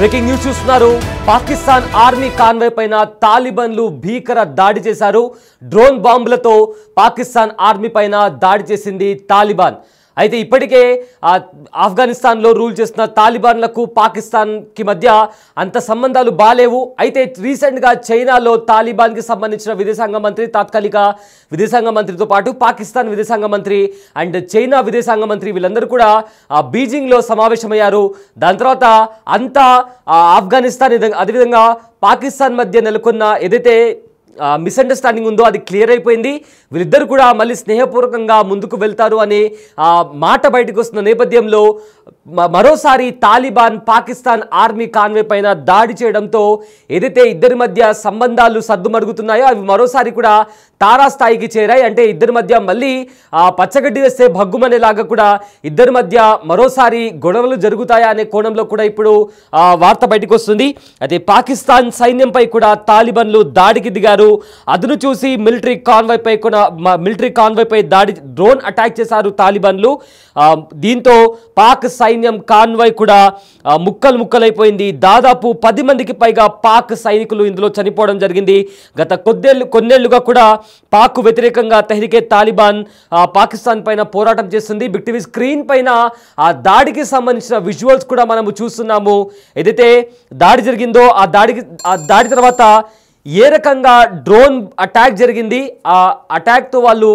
Breaking news చూస్తున్నారు. Pakistan army convoy పైన తాలిబాన్లు భీకర దాడి చేశారు. డ్రోన్ బాంబులతో పాకిస్తాన్ ఆర్మీ పైన దాడి చేసింది తాలిబాన్. అయితే ఇప్పటికే ఆఫ్ఘనిస్తాన్లో రూల్ చేస్తున్న తాలిబాన్లకు పాకిస్తాన్కి మధ్య అంత సంబంధాలు బాలేవు. అయితే రీసెంట్గా చైనాలో తాలిబాన్కి సంబంధించిన విదేశాంగ మంత్రి, తాత్కాలిక విదేశాంగ మంత్రితో పాటు పాకిస్తాన్ విదేశాంగ మంత్రి అండ్ చైనా విదేశాంగ మంత్రి వీళ్ళందరూ కూడా బీజింగ్లో సమావేశమయ్యారు. దాని తర్వాత అంతా ఆఫ్ఘనిస్తాన్ అదేవిధంగా పాకిస్తాన్ మధ్య నెలకొన్న ఏదైతే మిస్అండర్స్టాండింగ్ ఉందో అది క్లియర్ అయిపోయింది. వీళ్ళిద్దరు కూడా మళ్ళీ స్నేహపూర్వకంగా ముందుకు వెళ్తారు అనే మాట బయటకు వస్తున్న నేపథ్యంలో మరోసారి తాలిబాన్ పాకిస్తాన్ ఆర్మీ కాన్వే పైన దాడి చేయడంతో ఏదైతే ఇద్దరి మధ్య సంబంధాలు సద్దుమడుగుతున్నాయో అవి మరోసారి కూడా తారాస్థాయికి చేరాయి. అంటే ఇద్దరి మధ్య మళ్ళీ పచ్చగడ్డి వేస్తే భగ్గుమనేలాగా కూడా ఇద్దరి మధ్య మరోసారి గొడవలు జరుగుతాయా అనే కోణంలో కూడా ఇప్పుడు వార్త బయటకు వస్తుంది. అయితే పాకిస్తాన్ సైన్యంపై కూడా తాలిబాన్లు దాడికి దిగారు. అదును చూసి మిలిటరీ కాన్వాయ్ పై దాడి డ్రోన్ అటాక్ చేశారు తాలిబాన్లు. దీంతో పాక్ సైన్యం కాన్వాయ్ కూడా ముక్కలైపోయింది. దాదాపు 10 మందికి పైగా పాక్ సైనికులు ఇందులో చనిపోవడం జరిగింది. గత కొన్నేళ్లుగా కూడా పాక్ వ్యతిరేకంగా తెహ్రీకే తాలిబాన్ పాకిస్తాన్ పైన పోరాటం చేస్తుంది. బిగ్ టీవీ స్క్రీన్ పైన ఆ దాడికి సంబంధించిన విజువల్స్ కూడా మనము చూస్తున్నాము. ఏదైతే దాడి జరిగిందో ఆ దాడి తర్వాత ఏ రకంగా డ్రోన్ అటాక్ జరిగింది, ఆ అటాక్తో వాళ్ళు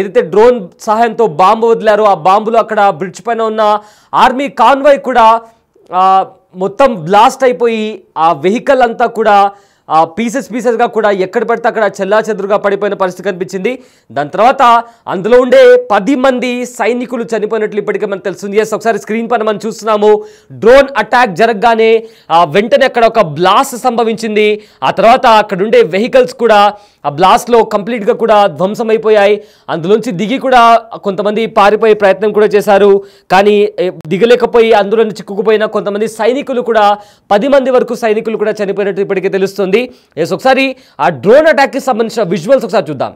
ఏదైతే డ్రోన్ సహాయంతో బాంబు వదిలారో ఆ బాంబులు అక్కడ బ్రిడ్జ్ పైన ఉన్న ఆర్మీ కాన్వాయ్ కూడా మొత్తం బ్లాస్ట్ అయిపోయి ఆ వెహికల్ అంతా కూడా పీసెస్గా కూడా ఎక్కడ పడితే అక్కడ చెల్లాచెదురుగా పడిపోయిన పరిస్థితి కనిపించింది. దాని తర్వాత అందులో ఉండే 10 మంది సైనికులు చనిపోయినట్లు ఇప్పటికే మనకు తెలుస్తుంది. ఒకసారి స్క్రీన్ పైన మనం చూస్తున్నాము. డ్రోన్ అటాక్ జరగగానే వెంటనే అక్కడ ఒక బ్లాస్ట్ సంభవించింది. ఆ తర్వాత అక్కడ ఉండే వెహికల్స్ కూడా ఆ బ్లాస్ట్లో కంప్లీట్గా కూడా ధ్వంసమైపోయాయి. అందులోంచి దిగి కూడా కొంతమంది పారిపోయే ప్రయత్నం కూడా చేశారు. కానీ దిగలేకపోయి అందులో చిక్కుకుపోయిన కొంతమంది సైనికులు కూడా 10 మంది వరకు సైనికులు కూడా చనిపోయినట్టు ఇప్పటికే తెలుస్తుంది. ఒకసారి ఆ డ్రోన్ అటాక్ కి సంబంధించిన విజువల్స్ ఒకసారి చూద్దాం.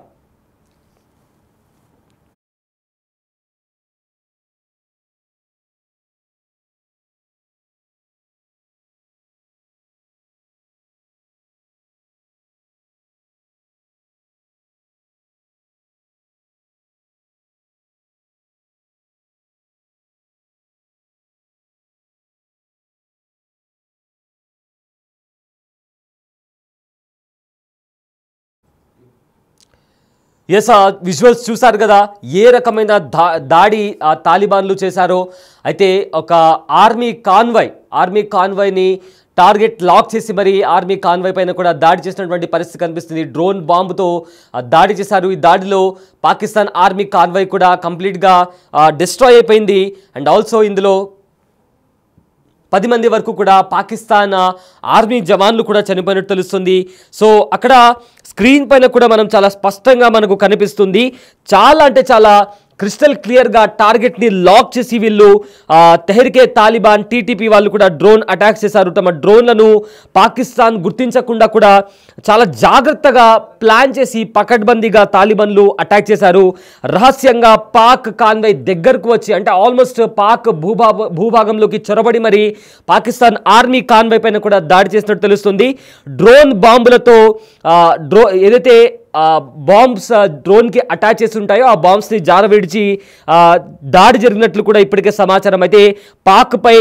విజువల్స్ చూసారు కదా, ఏ రకమైన దాడి తాలిబాన్లు చేశారో. అయితే ఒక ఆర్మీ కాన్వాయ్ని టార్గెట్ లాక్ చేసి మరి ఆర్మీ కాన్వాయ్ పైన కూడా దాడి చేసినటువంటి పరిస్థితి కనిపిస్తుంది. డ్రోన్ బాంబుతో దాడి చేశారు. ఈ దాడిలో పాకిస్తాన్ ఆర్మీ కాన్వాయ్ కూడా కంప్లీట్గా డిస్ట్రాయ్ అయిపోయింది. అండ్ ఆల్సో ఇందులో 10 మంది వరకు కూడా పాకిస్తాన్ ఆర్మీ జవాన్లు కూడా చనిపోయినట్టు తెలుస్తుంది. సో అక్కడ స్క్రీన్ పైన కూడా మనం చాలా స్పష్టంగా మనకు కనిపిస్తుంది. చాలా అంటే చాలా క్రిస్టల్ క్లియర్గా టార్గెట్ని లాక్ చేసి వీళ్ళు తెహ్రీకే తాలిబాన్ టీటీపీ వాళ్ళు కూడా డ్రోన్ అటాక్ చేశారు. తమ డ్రోన్లను పాకిస్తాన్ గుర్తించకుండా కూడా చాలా జాగ్రత్తగా ప్లాన్ చేసి పకడ్బందీగా తాలిబాన్లు అటాక్ చేశారు. రహస్యంగా పాక్ కాన్వాయ్ దగ్గరకు వచ్చి అంటే ఆల్మోస్ట్ పాక్ భూభాగంలోకి చొరబడి మరి పాకిస్తాన్ ఆర్మీ కాన్వాయ్ పైన కూడా దాడి చేసినట్టు తెలుస్తుంది. డ్రోన్ బాంబులతో ఏదైతే బాంబ్స్ డ్రోన్కి అటాచ్ చేసి ఉంటాయో ఆ బాంబ్స్ని జారవిడిచి దాడి జరిగినట్లు కూడా ఇప్పటికే సమాచారం. అయితే పాక్పై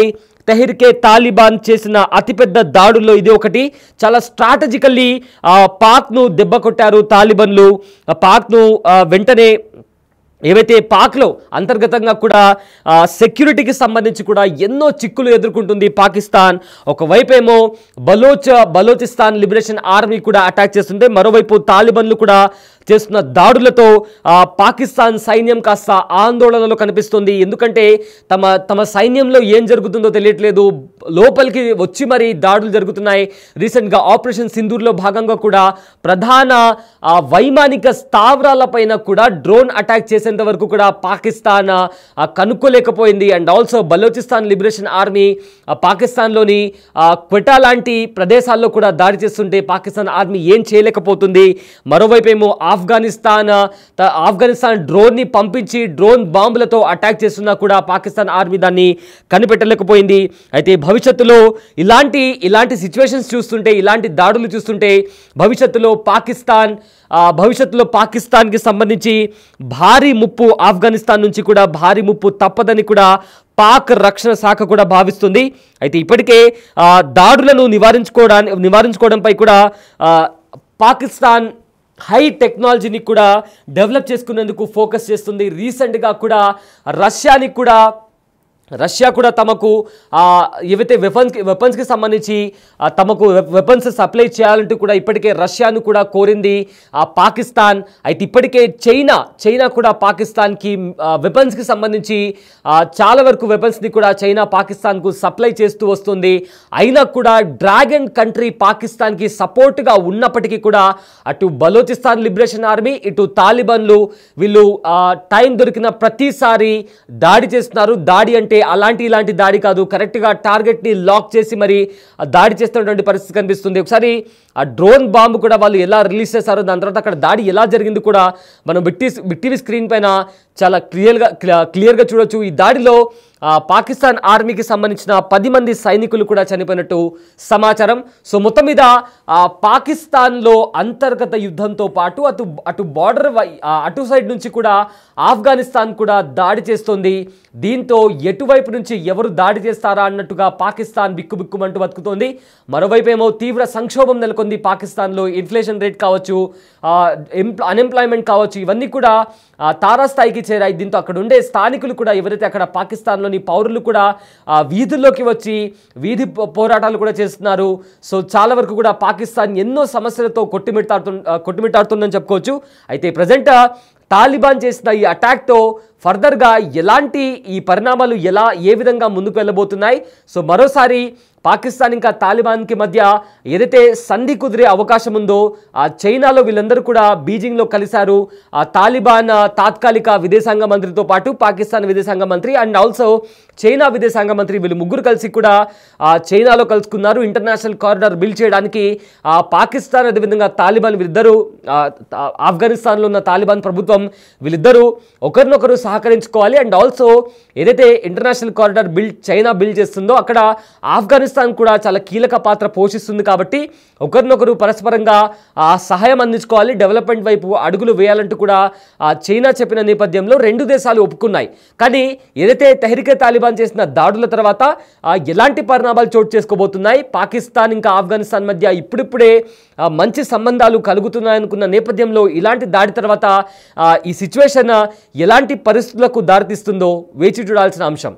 తెహ్రీకే తాలిబాన్ చేసిన అతిపెద్ద దాడుల్లో ఇది ఒకటి. చాలా స్ట్రాటజికల్లీ పాక్ను దెబ్బ కొట్టారు తాలిబాన్లు. పాక్ను వెంటనే ఏవైతే పాక్లో అంతర్గతంగా కూడా సెక్యూరిటీకి సంబంధించి కూడా ఎన్నో చిక్కులు ఎదుర్కొంటుంది పాకిస్తాన్. ఒకవైపేమో బలోచిస్తాన్ లిబరేషన్ ఆర్మీ కూడా అటాక్ చేస్తుంటే మరోవైపు తాలిబాన్లు కూడా చేస్తున్న దాడులతో పాకిస్తాన్ సైన్యం కాస్త ఆందోళనలో కనిపిస్తుంది. ఎందుకంటే తమ సైన్యంలో ఏం జరుగుతుందో తెలియట్లేదు. లోపలికి వచ్చి మరి దాడులు జరుగుతున్నాయి. రీసెంట్గా ఆపరేషన్ సింధూర్లో భాగంగా కూడా ప్రధాన వైమానిక స్థావరాలపైన కూడా డ్రోన్ అటాక్ చేసేంత వరకు కూడా పాకిస్తాన్ కనుక్కోలేకపోయింది. And also Balochistan liberation army పాకిస్తాన్లోని క్వెటా లాంటి ప్రదేశాల్లో కూడా దాడి చేస్తుంటే పాకిస్తాన్ ఆర్మీ ఏం చేయలేకపోతుంది. మరోవైపేమో ఆఫ్ఘనిస్తాన్ డ్రోన్ని పంపించి డ్రోన్ బాంబులతో అటాక్ చేస్తున్నా కూడా పాకిస్తాన్ ఆర్మీ దాన్ని కనిపెట్టలేకపోయింది. అయితే భవిష్యత్తులో ఇలాంటి సిచ్యువేషన్స్ చూస్తుంటే, ఇలాంటి దాడులు చూస్తుంటే భవిష్యత్తులో పాకిస్తాన్కి సంబంధించి భారీ ముప్పు, ఆఫ్ఘనిస్తాన్ నుంచి కూడా భారీ ముప్పు తప్పదని కూడా పాక్ రక్షణ శాఖ కూడా భావిస్తుంది. అయితే ఇప్పటికే దాడులను నివారించుకోవడంపై కూడా పాకిస్తాన్ హై టెక్నాలజీని కూడా డెవలప్ చేసుకునేందుకు ఫోకస్ చేస్తుంది. రీసెంట్గా కూడా రష్యా కూడా తమకు ఏవైతే వెపన్స్కి సంబంధించి తమకు వెపన్స్ సప్లై చేయాలంటూ కూడా ఇప్పటికే రష్యాను కూడా కోరింది పాకిస్తాన్. అయితే ఇప్పటికే చైనా కూడా పాకిస్తాన్కి వెపన్స్కి సంబంధించి చాలా వరకు వెపన్స్ని కూడా చైనా పాకిస్తాన్కు సప్లై చేస్తూ వస్తుంది. అయినా కూడా డ్రాగన్ కంట్రీ పాకిస్తాన్కి సపోర్ట్గా ఉన్నప్పటికీ కూడా అటు బలోచిస్తాన్ లిబరేషన్ ఆర్మీ, ఇటు తాలిబాన్లు వీళ్ళు టైం దొరికిన ప్రతిసారి దాడి చేస్తున్నారు. దాడి అంటే ఇలాంటి దాడి కాదు, కరెక్ట్గా టార్గెట్ని లాక్ చేసి మరి దాడి చేస్తున్నటువంటి పరిస్థితి కనిపిస్తుంది. ఒకసారి ఆ డ్రోన్ బాంబు కూడా వాళ్ళు ఎలా రిలీజ్ చేశారో, దాని తర్వాత అక్కడ దాడి ఎలా జరిగింది కూడా మనం బిగ్ టీవీ స్క్రీన్ పైన చాలా క్లియర్గా చూడొచ్చు. ఈ దాడిలో పాకిస్తాన్ ఆర్మీకి సంబంధించిన 10 మంది సైనికులు కూడా చనిపోయినట్టు సమాచారం. సో మొత్తం మీద పాకిస్తాన్లో అంతర్గత యుద్ధంతో పాటు అటు బార్డర్ అటు సైడ్ నుంచి కూడా ఆఫ్ఘనిస్తాన్ కూడా దాడి చేస్తోంది. దీంతో ఎటువైపు నుంచి ఎవరు దాడి చేస్తారా అన్నట్టుగా పాకిస్తాన్ బిక్కుబిక్కుమంటూ బతుకుతోంది. మరోవైపు ఏమో తీవ్ర సంక్షోభం నెలకొంది పాకిస్తాన్లో. ఇన్ఫ్లేషన్ రేట్ కావచ్చు, అన్ఎంప్లాయ్మెంట్ కావచ్చు, ఇవన్నీ కూడా తారాస్థాయికి చేరాయి. దీంతో అక్కడ ఉండే స్థానికులు కూడా, ఎవరైతే అక్కడ పాకిస్తాన్లోని పౌరులు కూడా వీధుల్లోకి వచ్చి వీధి పోరాటాలు కూడా చేస్తున్నారు. సో చాలా వరకు కూడా పాకిస్తాన్ ఎన్నో సమస్యలతో కొట్టుమిట్టాడుతుందని చెప్పుకోవచ్చు. అయితే ప్రజెంట్ తాలిబాన్ చేసిన ఈ అటాక్తో ఫర్దర్గా ఈ పరిణామాలు ఏ విధంగా ముందుకు వెళ్ళబోతున్నాయి? సో మరోసారి పాకిస్తాన్ ఇంకా తాలిబాన్కి మధ్య ఏదైతే సంధి కుదిరే అవకాశం ఉందో, చైనాలో వీళ్ళందరూ కూడా బీజింగ్లో కలిశారు. తాలిబాన్ తాత్కాలిక విదేశాంగ మంత్రితో పాటు పాకిస్తాన్ విదేశాంగ మంత్రి అండ్ ఆల్సో చైనా విదేశాంగ మంత్రి, వీళ్ళు ముగ్గురు కలిసి కూడా చైనాలో కలుసుకున్నారు. ఇంటర్నేషనల్ కారిడార్ బిల్డ్ చేయడానికి పాకిస్తాన్ అదేవిధంగా తాలిబాన్ వీళ్ళిద్దరూ, ఆఫ్ఘనిస్తాన్లో ఉన్న తాలిబాన్ ప్రభుత్వం వీళ్ళిద్దరూ ఒకరినొకరు సహకరించుకోవాలి. అండ్ ఆల్సో ఏదైతే ఇంటర్నేషనల్ కారిడార్ చైనా బిల్డ్ చేస్తుందో అక్కడ ఆఫ్ఘనిస్తాన్ కూడా చాలా కీలక పాత్ర పోషిస్తుంది. కాబట్టి ఒకరినొకరు పరస్పరంగా సహాయం అందించుకోవాలి, డెవలప్మెంట్ వైపు అడుగులు వేయాలంటూ కూడా చైనా చెప్పిన నేపథ్యంలో రెండు దేశాలు ఒప్పుకున్నాయి. కానీ ఏదైతే తెహ్రీకే తాలిబాన్ చేసిన దాడుల తర్వాత ఎలాంటి పరిణామాలు చోటు చేసుకోబోతున్నాయి, పాకిస్తాన్ ఇంకా ఆఫ్ఘనిస్తాన్ మధ్య ఇప్పుడిప్పుడే మంచి సంబంధాలు కలుగుతున్నాయనుకున్న నేపథ్యంలో ఇలాంటి దాడి తర్వాత ఈ సిచ్యువేషన్ ఎలాంటి పరిస్థితులకు దారితీస్తుందో వేచి చూడాల్సిన అంశం.